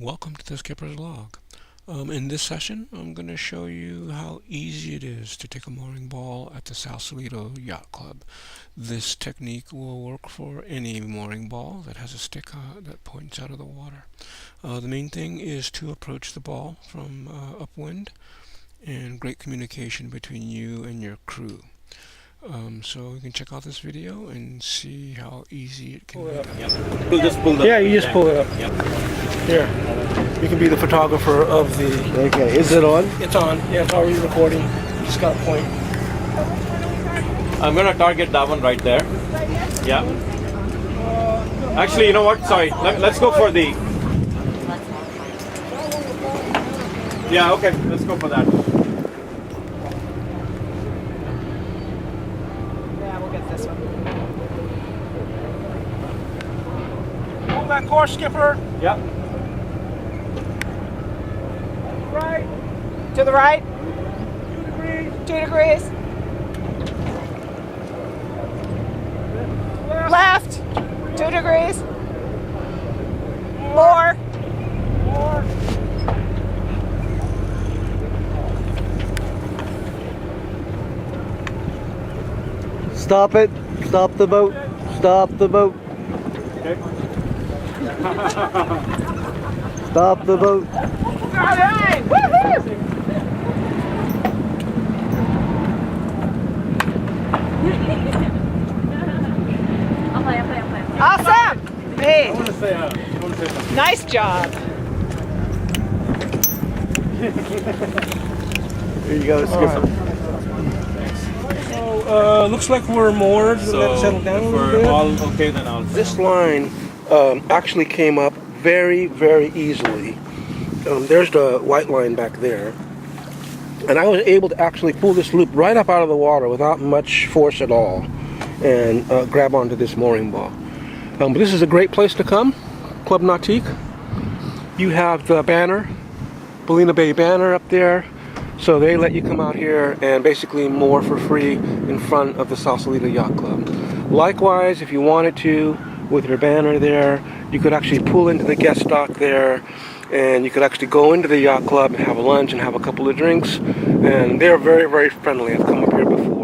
Welcome to the Skipper's Log. In this session, I'm going to show you how easy it is to take a mooring ball at the Sausalito Yacht Club. This technique will work for any mooring ball that has a stick that points out of the water. The main thing is to approach the ball from upwind and great communication between you and your crew. So you can check out this video and see how easy it can be done. Yep. We'll just pull the... Yeah, you just pull it up. Yep. Here. You can be the photographer of the... Okay, is it on? It's on. Yeah, it's already recording. Just got a point. I'm going to target that one right there. Yeah. Actually, you know what? Sorry. Let's go for the... Yeah, okay. Let's go for that. This one. Hold that course, Skipper. Yep. Right. To the right. 2 degrees. 2 degrees. Left. 2 degrees. More. More. Stop it. Stop the boat. Stop the boat. Okay. Stop the boat. All right. Woohoo! Awesome. Hey, I want to say something. nice job. Here you go, Skipper. So, looks like we're moored. So, Let's settle down a if little we're bit. all okay, then I'll... This line actually came up very, very easily. There's the white line back there. And I was able to actually pull this loop right up out of the water without much force at all and grab onto this mooring ball. But this is a great place to come, Club Nautique. You have the banner, Ballina Bay banner up there. So they let you come out here and basically moor for free in front of the Sausalito Yacht Club. Likewise, if you wanted to, with your banner there, you could actually pull into the guest dock there, and you could actually go into the yacht club and have a lunch and have a couple of drinks. And they're very, very friendly. I've come up here before.